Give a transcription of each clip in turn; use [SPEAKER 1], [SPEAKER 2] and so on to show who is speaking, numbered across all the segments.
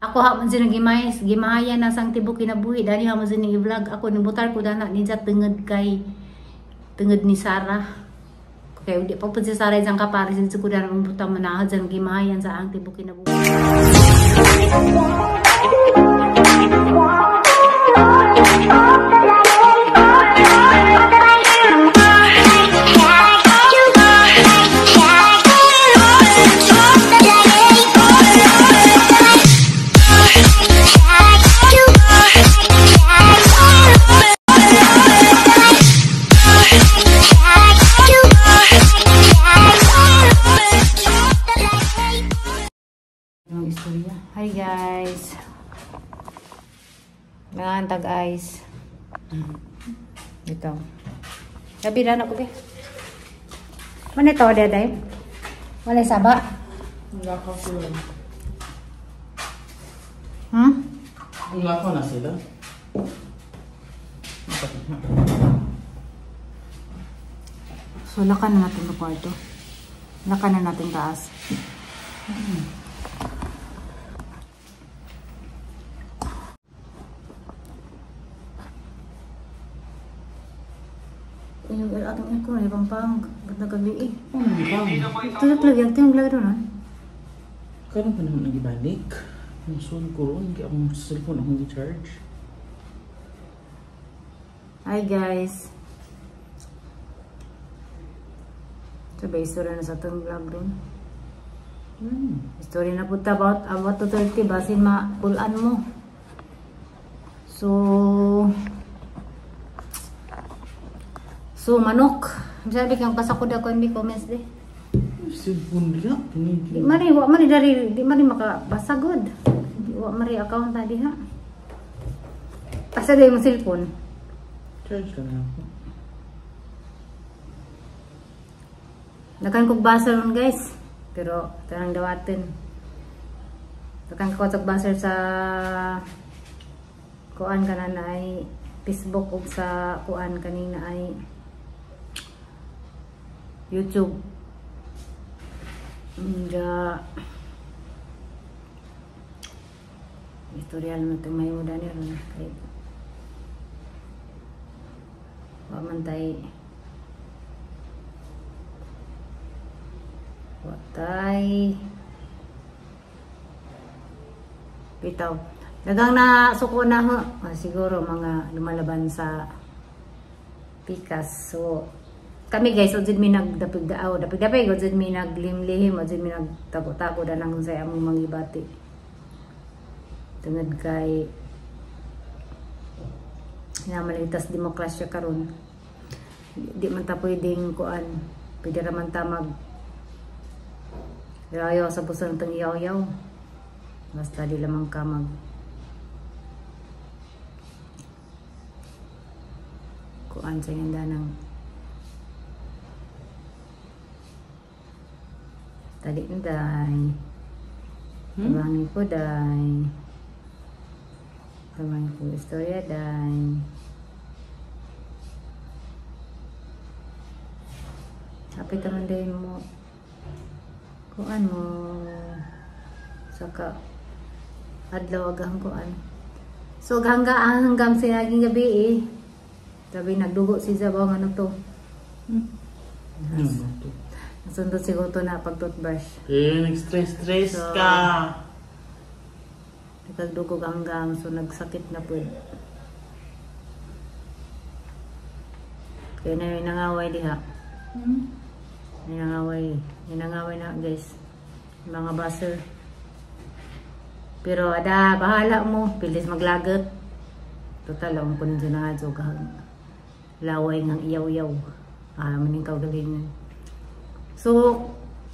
[SPEAKER 1] Ako ha man sila gimahayan na sang tibok kinabuhi dani ha man sila i-vlog ako nibutar ko dana ninja tenged ni Sarah. Kaya di pa pud si Sarah jang kapare sin ko dana butang manahad sang gimahayan sa ang tibok kinabuhi. Hi guys. Nanganta guys. Ito. Gabi na ako be. Mana ito ada day? Wala saba?
[SPEAKER 2] Wala ka sila. Wala ko na sila.
[SPEAKER 1] So lakan na natin yung kwarto. Lakan na natin taas. Yung atong aircon ay pampang ba't nagabi eh.
[SPEAKER 2] Oh, nagibang.
[SPEAKER 1] Tulog lagi ang tiyong lagi doon.
[SPEAKER 2] Kano pa naman nagibalik? Ang son ko ron, kaya akong cellphone akong i-charge.
[SPEAKER 1] Hi guys. Sabi, istorya na sa itong vlog doon. Story na po about 2:30 basin ma-pulan mo. So manok. Sabi kang pasakod ako in comments de.
[SPEAKER 2] Cellphone lang.
[SPEAKER 1] Di mari makabasagod. Di wa mari account tadi ha. Asa day mo cellphone?
[SPEAKER 2] Charge ka na ako.
[SPEAKER 1] Nakan kog basa ron guys. Pero tanang dawatin. Nakan ko kog basa sa kuan kanan ay Facebook ug sa kuan kanina ay YouTube. Tutorial na ito may uda niya rin. Wamantay. Watay. Bitaw. Dagang na suko na ho. Siguro mga lumalaban sa pikas. So, kami guys, odzid mi nagdapig-daaw. Dapig-dapig, odzid mi naglimlihim. Odzid mi nagtago-tago na nang sa among mangibati. Tungod kay namalitas demokrasya karon. Di man ta pwedeng kuan. Pwede raman ta mag rayo sa puso ng yaw-yaw. Basta di lamang ka mag kuan sa ganda ng tadi day. Tabangi ko day. Tabangi ko istorya day. Kapit naman day mo. Kuan mo. Saka adlaw agang kuan. So hanggang sinaging gabi eh. Sabi nagdugo si Zabaw nga to. Nasundot siguro to na pag-toothbrush.
[SPEAKER 2] Nag-stress ka.
[SPEAKER 1] Nagdugo hanggang so nagsakit na po. Kaya na nangaway diha. Nangaway na guys. Mga buzzer. Pero ada bahala mo, pilis maglagat. Total ang kunin sa nga so laway ng iyaw-yaw. Maning kaugalingan. So,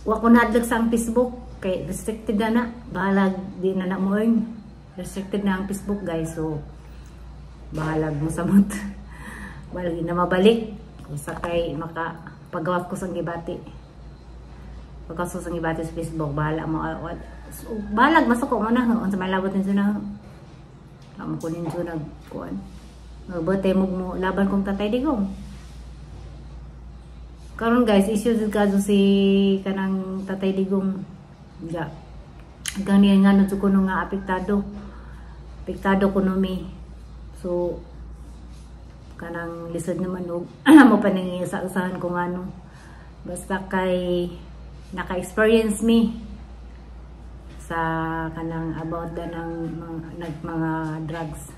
[SPEAKER 1] wako nadlag sa ang Facebook kay restricted na. Bahalag di na mo earn. Restricted na ang Facebook guys. So, bahalag mo sa mut. Bahalag na mabalik. Kung sakay makapagawas ko sa gibati. Pagkawas ko sa gibati sa Facebook, bahala mo. So, bahalag masuko mo na. Kung sa malabot din na. Kunin so nagkuhan. Magbotay mo laban kong Tatay Digong. Karon guys, issue din kaso si kanang Tatay Digong. Ja. hanggang niya nga nung kuno nga apektado kuno mi. So kanang lisod naman og mo paningin sa usahan ko ngano, basta kay naka-experience mi sa kanang about ng mga drugs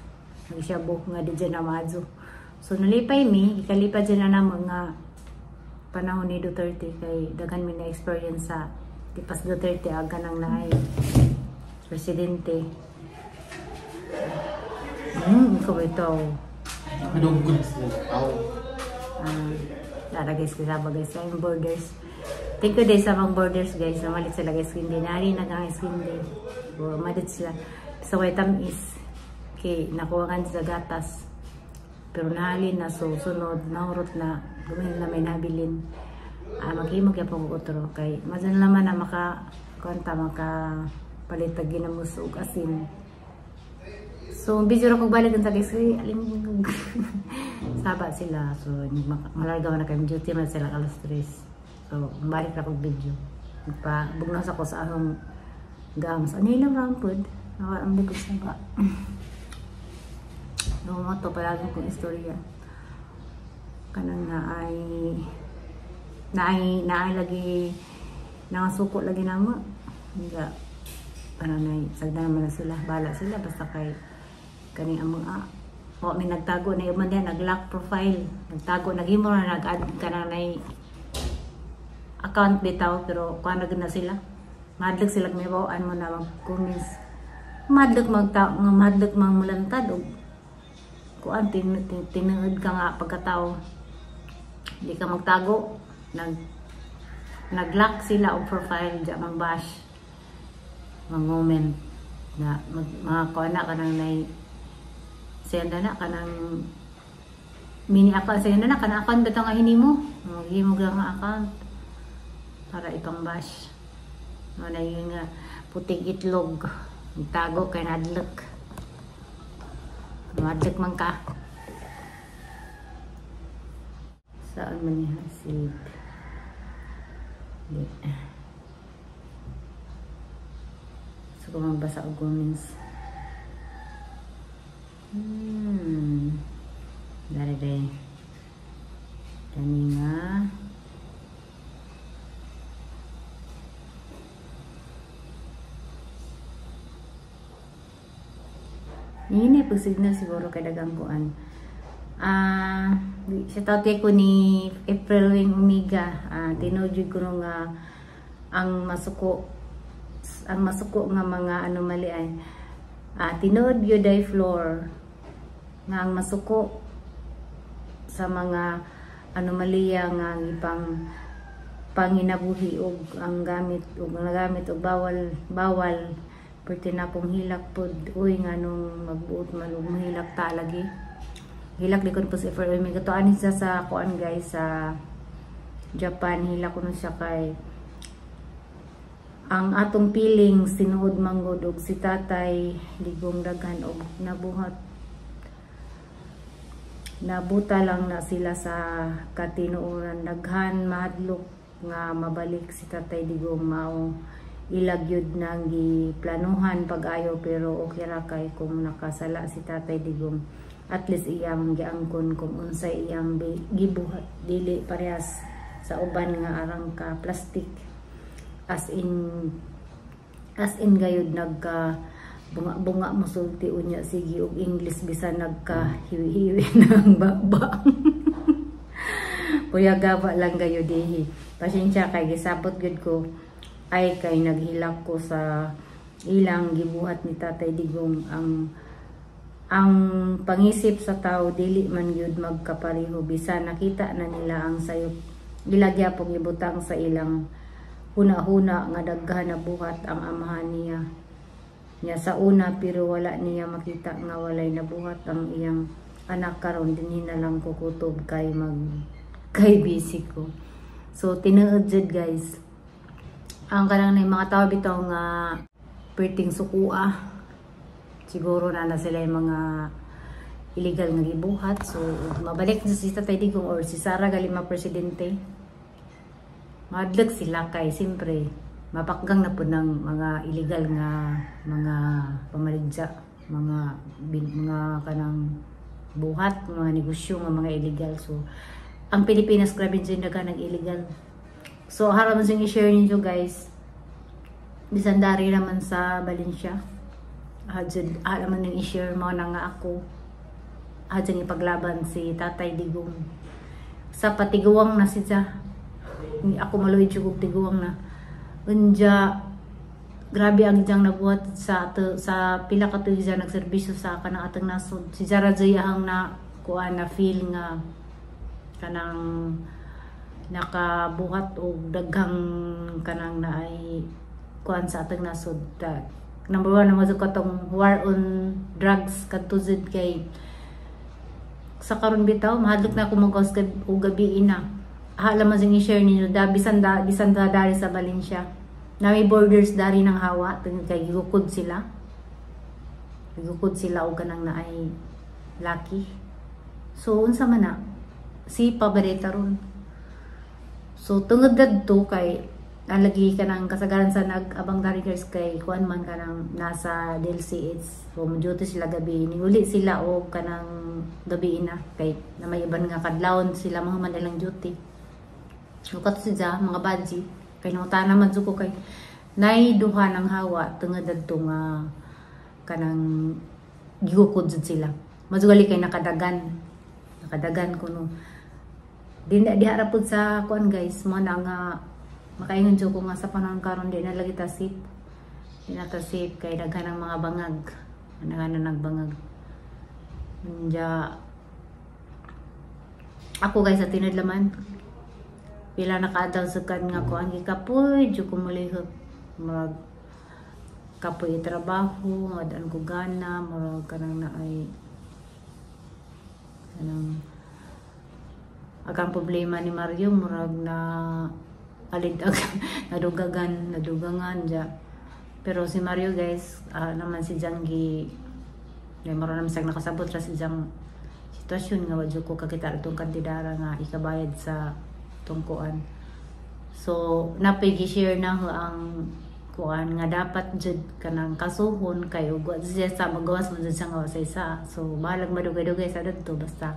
[SPEAKER 1] nagsiyabo nga di dyan na madzo. So nalipay mi, ikalipad dyan na namo nga panahon ni Duterte kay daghan mi na experience sa tipas Duterte aga nang naay presidente. Ikaw ito.
[SPEAKER 2] Anong good aw?
[SPEAKER 1] Dara guys, kasama guys sa yung borders. Thank you guys sa mga borders guys. Namalit sila guys hindi. Nari nagang hindi. Malit sila. Sa way tamis. Okay, nakuha sa gatas. Pero nahalin na so sunod. Nahurot na. Gumahin na may nabilin. Maghimog ya pong utro. Kay masan naman na palitag ginamusog asin. So, busy rin kong balik sa guys. Saba sila. So, malargaw na kami duty man sila alas 3. So, balik na kong video. Bugnas ako sa ahong gams. Ano yung rampod? Ang bigos na ba? Lumato palagi kong istorya. Kanang naay lagi nakasuko lagi nama. Hindi. Sagda naman na sila. Bala sila. Basta kay kani ang mga may nagtago na yung man nag-lock profile, nagtago, naghimo na nag-add ka na account bitaw, pero kuha na gina sila madlag sila may bawaan mo na mag-comments madlag mang mulantad o kuan tinuod ka nga pagkatao hindi ka magtago nag-lock sila o profile dyan mang bash mga moment na mga kuha na ka nang senda na kanang mini account senda na kanang account beto nga hinimo himo nga account para ipang bash na yung puting itlog tago kay nadlek madlek man ka saan man niya hasid so kung magbasa og comments dari deh kani nga ini posignal siguro kay dagang kuan sa tawte ko ni April Wing Umiga tinujud ko nga ang masuko nga mga anomaly ay tinuod yun ay floor nga ang masuko sa mga anomalya nga ipang panginabuhi og ang gamit og nagamit og bawal perti na pong hilak pod uy nga nung magbuot man og mahilak ta lagi hilak likod po si FRM may katuan siya sa kuan guys sa Japan hilak ko siya kay ang atong piling sinuod manggod og si tatay digong daghan og nabuta lang na sila sa katinuoran daghan mahadlok nga mabalik si tatay digong mao ilagyud nang giplanuhan pag-ayo pero okay ra kay kung nakasala si tatay digong at least iyang giangkon kung unsay iyang gibuhat dili parehas sa uban nga arang ka plastic as in gayud nagka bunga musulti unya sige og English bisan nagka hiwi-hiwi ng baba kuya gaba lang gayo dihi pasensya kay gisabot gud ko ay kay naghilak ko sa ilang gibuhat ni tatay digong ang pangisip sa tao dili man gyud magkapareho bisan nakita na nila ang sayop gilagya pong ibutang sa ilang huna-huna nga daghan na buhat ang amahan niya sa una pero wala niya makita nga walay nabuhat ang iyang anak karon dinhi na lang kukutob kay busy ko. So tinuod jud guys ang kanang mga tao bitaw nga perting sukua siguro na sila yung mga illegal nga gibuhat. So mabalik si Tatay Digong or si Sara Galima presidente madlag sila kay siyempre mapakgang na po ng mga illegal nga mga pamaligya, mga kanang buhat, mga negosyo nga mga illegal. So ang Pilipinas grabe din daga ng illegal. So haraman sing i-share ninyo guys. Bisan dari naman sa Valencia. Haraman ning i-share mo na nga ako. Hadyan ipaglaban si Tatay Digong. Sa patiguwang na siya. Ako maluwid yung tiguwang na. Unja grabe ang diyang nabuhat sa pila ka tuig siya nagserbisyo sa kanang atang nasod. Si Jara Jayahang na kuan na feel nga kanang nakabuhat o daghang kanang naay kuan sa atang nasod. Number 1 naman sa katong war on drugs katuzid kay sa karon bitaw mahadlok na ako mag-gawas og gabi na. Hala man sing i-share ninyo bisan dari sa Valencia. Na may borders dari ng hawa tungod kay gigukod sila. Gigukod sila og kanang naay laki. So unsa man na si paborita ron. So tungod dadto kay alagi ka ng kasagaran sa nag-abang dari guys kay kuan man kanang nasa DLCH. So duty sila gabi, ninguli sila og kanang gabi na kay na may iban nga kadlawon sila mga madalang duty. So kato siya mga badji kay nangutana man ko kay nay duha ng hawa tungod dadto nga kanang gigukod sila. Mazugali kay nakadagan kuno. Di harapod sa kuan guys mo na nga makaingon jud ko nga sa panahon karon di na lagi tasip. Di na tasip kay daghan ng mga bangag. Ana nagbangag. Nya ako guys sa tinadlaman pila nakaadaw sa kan nga kuan gikapoy jud ko mulihok mag kapoy trabaho madan ko gana murag kanang naay kanang akang problema ni Mario murag na alidag nadugangan ja. Pero si Mario guys naman si Janggi may maron naman sa nakasabot ra si Jang sitwasyon nga wadyo ko kakita itong kandidara nga ikabayad sa tungkuan. So napig-share na ang kuan nga dapat jud kanang kasuhon kay ug siya sa magawas man jud sa nga sa isa. So balag madugay-dugay sa didto basta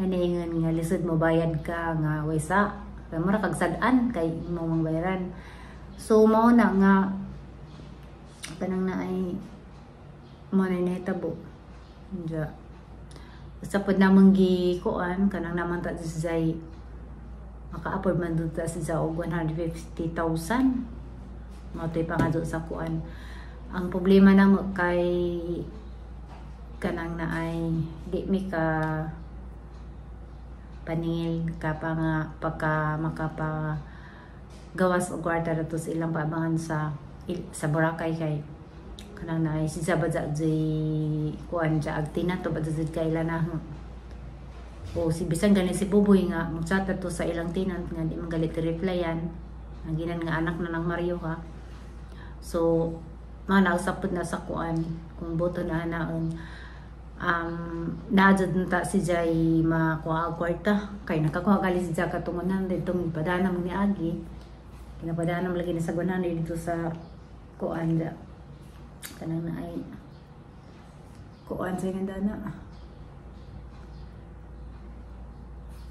[SPEAKER 1] naningan nga lisod mo bayad ka nga waysa kay mura kag sad-an kay imong mangbayaran. So mao na nga kanang naay mo na nahitabo. Diya. Basta pod namang gikuan kanang naman ta say maka-afford man dito sa og 150,000. Matoy pa nga doon sa kuan. Ang problema na mo kay kanang naay di mi ka paningil ka pa nga pagka makapa gawas og kwarta dito sa ilang paabangan sa Boracay kay kanang naay si Zabadza jay kuan ja agtina to badjud kay lana. O si bisan gani si Buboy nga mag-chat to sa ilang tenant nga di man galit replyan ang ginan nga anak na ng Mario ha. So nausapod na sa kuan kung boto na naon naadjud nta si Jay makuha og kwarta kay nakakuha gali si Jay katungunan ditong padana mo ni Agi kinapadana mo lagi na sa gunan dito sa kuan ja kanang naay kuan sa gandana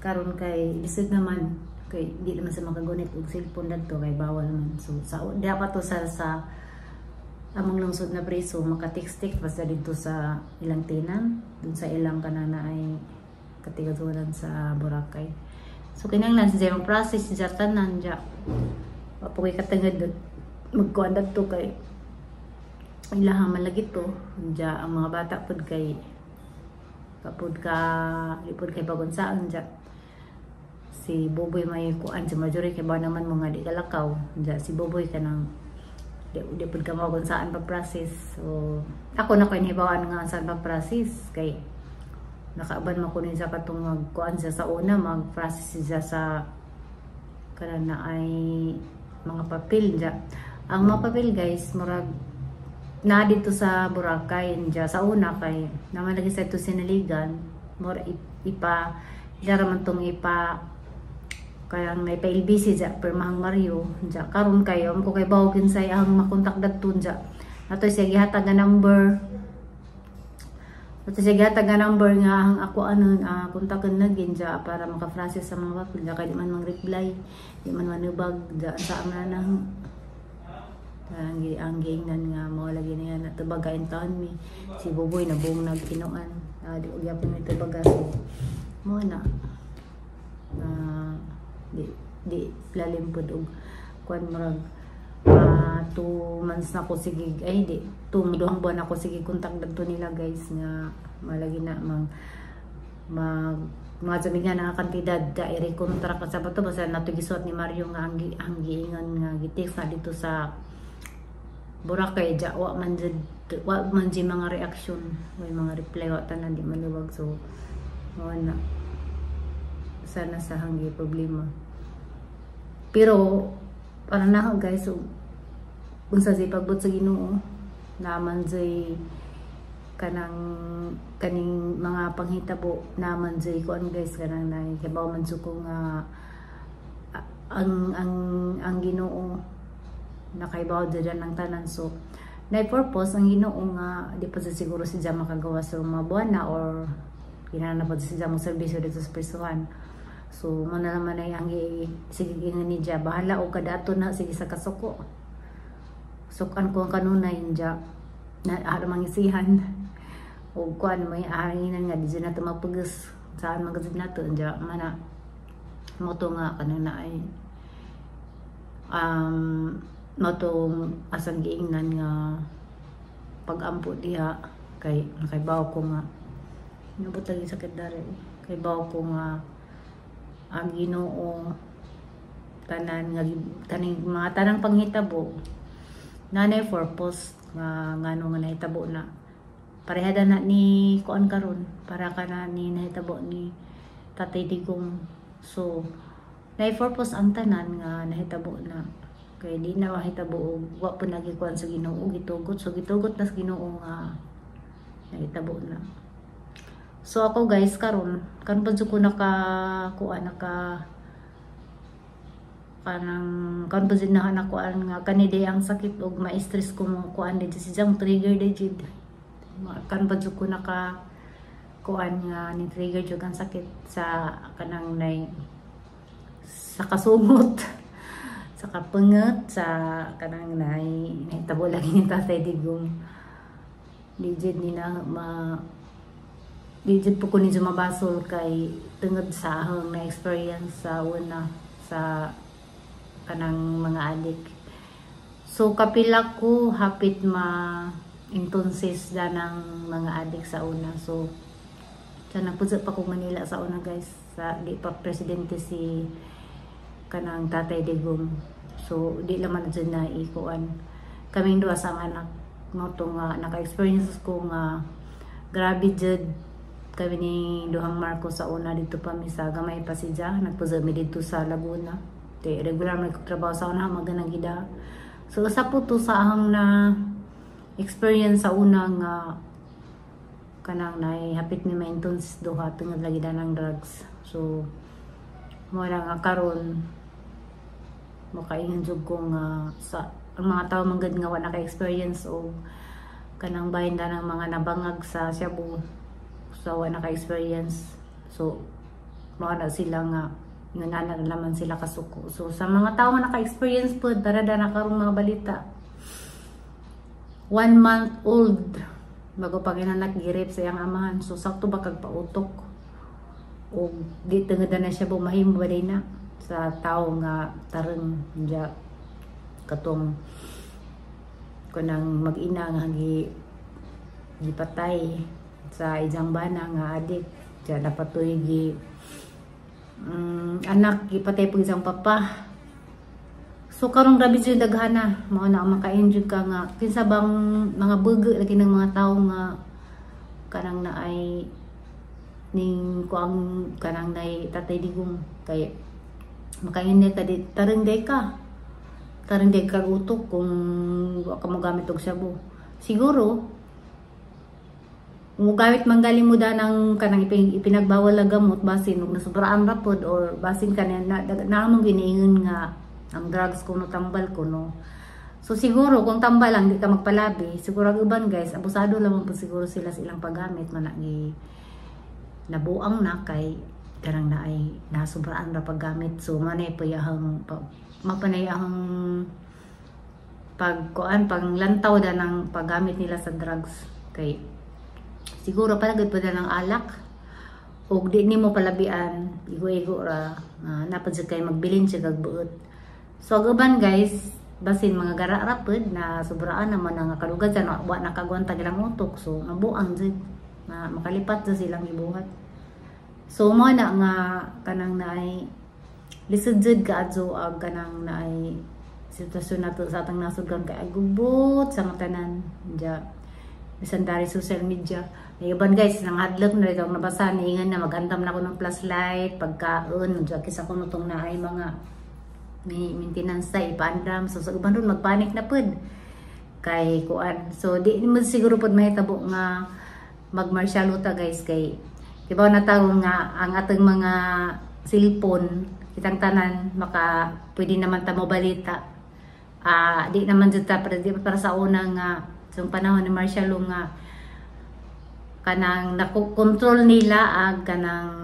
[SPEAKER 1] karon kay lisod naman kay di naman sa makagunit og cellphone dagto kay bawal man. So sa dapat to sa among lungsod na preso maka-text basta dito sa ilang tenant dun sa ilang kanana ay katigatulan sa Boracay. So kinahanglan siya mag-process siya tanan ja papoy katangad magkuan dagto kay ilahang malagi to ja ang mga bata pud kay kapud ka lipod kay bagunsaan ja si Boboy may kuan sa majority kay ba naman mga di kalakaw ja si Boboy kanang di pud ka mao kung saan pa process. So ako na ko inhibawan nga saan pa process kay nakaaban man ko ni sa katong magkuan sa una mag-process siya sa kanang na ay mga papel ja. Ang mga papel guys murag na dito sa Boracay ja sa una kay naman lagi sa ito sinaligan mura ipa dara man tong ipa kaya may pa-LBC dya per mahang Mario dya karon kayo ko kay bawo kinsay ang makontak dadton dya ato siya gihatag nga number nga ang ako kontakan na gin dya para maka-process sa mga papel dya kay di man mang-reply di man manubag dya sa amna ang giingnan nga mo lagi na yan natubagain taon mi si Buboy na buong nagkinuan di ko gyapon ito bagaso mo na di lalim pud og kuan murag 2 months na ko sige ay di 2 buwan ako sige kontak dadto nila guys nga malagi na mga samingan nga kantidad da i-recontract sa bato basta natugisot ni Mario nga ang giingan nga gitext na dito sa Boracay ja wa man mga reaction may mga reply wa tanan di maluwag so na sana sa hanggi problema pero para na guys so unsa si pagbot sa Ginoo naman jay kaning mga panghitabo naman jay kuan guys kanang nay kabaw man suko nga ang Ginoo nakaibaw dyan ng tanan so na-purpose ang Ginoo nga di pa siguro si Jam makagawa sa mga buwan na or kinahanglan pa si Jam mo serbisyo dito sa prisuhan so muna naman ay ang sige nga ni Jam bahala o kadato na sige sa kasuko sukan ko ang kanunay Jam na mangisihan o kuan may ahanginan nga di dyan nato mapugas saan magazin nato Jam mana mo to nga kanuna ay matong asang giingnan nga pag-ampo diha kay nakaibaw ko nga nabutang sakit dare kay baw ko nga ang Ginoo tanan nga kaning mga tanang panghitabo nanay purpose nga ngano nga nahitabo na parehada na ni kuan karon para kana ni nahitabo ni Tatay Digong so nay purpose ang tanan nga nahitabo na kay di na mahitabo wa po nagikuan sa Ginoo gitugot so gitugot na sa Ginoo nga nahitabo na so ako guys karon kan padyo ko nakakuan kanang kan padyo na nakuan nga kanide ang sakit og ma-stress ko mo kuan di si jang trigger digid kan padyo ko kuan nga ni trigger jud ang sakit sa kanang nay sa kasungot sa kapenget sa kanang nahitabo lagi ni Tatay Digong digid ni na digid po ko ni mabasol kay tungod sa ahong na experience sa una sa kanang mga adik so kapila ko hapit entonces danang mga adik sa una so sana po pa ko Manila sa una guys sa di pa presidente si kanang Tatay Digong so di laman dyan na ikuan kaming duwa sa anak no to nga naka-experience ko nga grabe jud kami ni Duhang Marco sa una dito pa mi sa gamay pa si Jah nagpuzami dito sa Laguna te regular may trabaho sa una maganang gida so sa po to sa ahang na experience sa una nga kanang hapit ni maintenance duha tungod lagi ng drugs so mo lang karon makaingon jud ko nga sa ang mga tao manggad nga wala ka-experience o kanang bahin da ng mga nabangag sa Cebu so wala ka-experience so mga na sila nga nananaman sila kasuko so sa mga tao nga naka-experience po darada na karong mga balita 1 month old bago pa ginanak girip sa iyang amahan so sakto ba kag pautok o di tungod na siya bumahimo ba na sa tao nga tarong diya katong kunang mag-ina nga gipatay sa ijang bana nga adik diya dapat gi anak gipatay po isang papa so karong grabe jud daghana mao na maka-enjoy ka nga kinsa bang mga bugo lagi ng mga tao nga kanang naay ning kuang kanang nay Tatay Digong kay makainit ka di tarong day ka utok kung wa ka mo gamit og Cebu siguro gamit manggali mo da ng kanang ipinagbawal na gamot basin ug nasubraan ra pod or basin kanan na mong giniingon nga ang drugs kuno tambal kuno. So siguro kung tambal lang di ka magpalabi, siguro ang uban guys abusado lamang po siguro sila sa ilang paggamit man nabuang na kay karang na ay nasubraan ra paggamit. So manay payahang mapanayahang panglantaw da ng paggamit nila sa drugs kay siguro palagad pa ng alak o di ni mo palabian igo-igo ra napad sa kay magbilin siya kag buot. So agaban guys basin mga gara rapid na sobraan naman nga kalugad sa wa nakagwanta ilang utok so nabuang jud na makalipat sa silang gibuhat. So mo na nga kanang naay lisod jud kaadto ag kanang naay sitwasyon nato sa atang nasud kay agubot sa tanan ja bisan dari social media. Iban guys, nang hadlok na ito, nabasa niingan na magandam na ako ng flashlight, pagkaon, nagyakis ako nitong na ay mga maintenance sa ipandam. So, sa iban ron, magpanik na pod. Kay kuan. So, di mo siguro pod mahitabo nga magmarsyalo ta guys. Kay, diba na tao nga, ang ating mga cellphone, kitang tanan, pwede naman ta mo balita. Di naman dito para sa unang sa panahon ni Marshalo nga kanang nakokontrol nila ag kanang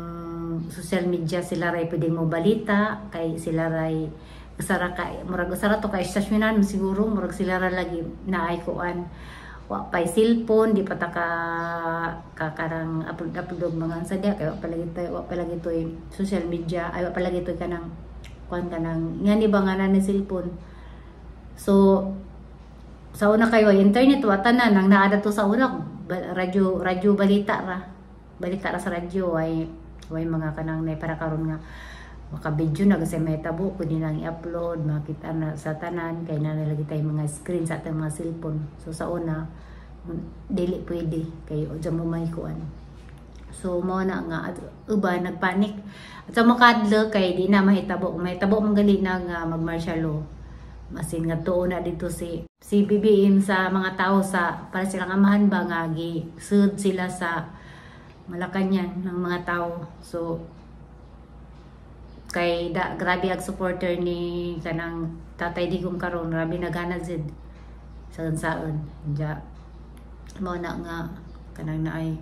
[SPEAKER 1] social media sila ray pwede mo balita kay sila ray usara kay murag usara to kay istasyonan siguro murag sila ra lagi naay kuan wa pay cellphone di pata ka karang upload mga sadya kay wa palagi to social media ay wa palagi to kanang kuan kanang ngani ba nga na cellphone. So sa una kayo internet wa tanan nang naada to sa una radyo balita ra sa radyo ay mga kanang nay para karon nga maka video na kasi may tabo pwede nang i-upload makita na sa tanan kay na nalagi tay mga screen sa atong mga cellphone. So sa una dili pwede kay udya mo may kuan. So mo na nga uban nagpanik at sa makadlo kay di na mahitabo mong gali na nga mag-martial law. Masin nga tuon na dito si BBM sa mga tao sa para silang amahan ba nga gisud sila sa Malacañang ng mga tao. So kay grabe ag supporter ni kanang Tatay Digong karon grabe nagana jud sa gansaon. Ja mo na nga kanang naay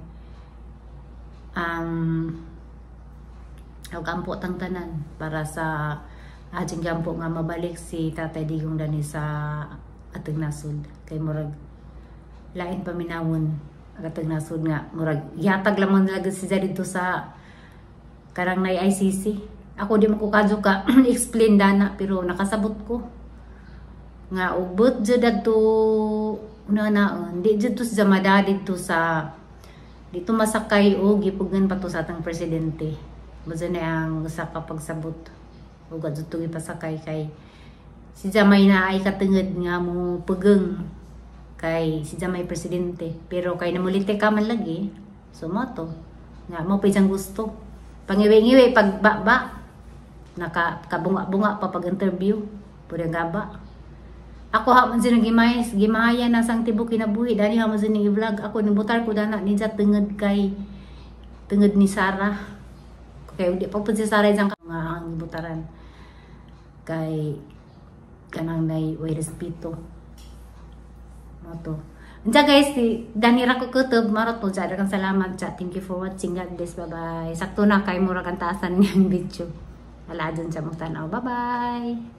[SPEAKER 1] kampo tang tanan para sa ating gampo nga mabalik si Tatay Digong dani sa atong nasud kay murag lain paminawon atong nasud nga murag yatag lamang nilagay siya dito sa karang nay ICC. Ako di mo ko kadyo ka explain dana pero nakasabot ko nga ubot jud adto unanaon di jud to sa mada dito sa dito masakay o gipugan pa to sa atong presidente mo na ang sa kapagsabot ug adto ipasakay kay si Jamay na ay katenged nga mo pugeng kay si Jamay presidente pero kay namulite ka man lagi so mo to nga mo pisang gusto pangiwi-ngiwi pagbaba nakabunga-bunga pa pag interview pura gaba ako ha man sinang gimaya na sang tibuok kinabuhi dali ha man sining i-vlog ako nibutar ko dana ni sa tenged ni Sarah kay di pa pud si Sarah jang nga ang gibutaran kay kanang nay way respeto mo to. Unsa guys, dani ra ko kutob marot po sa daghang salamat sa thank you for watching. God bless, bye bye. Sakto na kay mura kan taasan niyang video. Ala dun sa mong tanaw. Bye bye.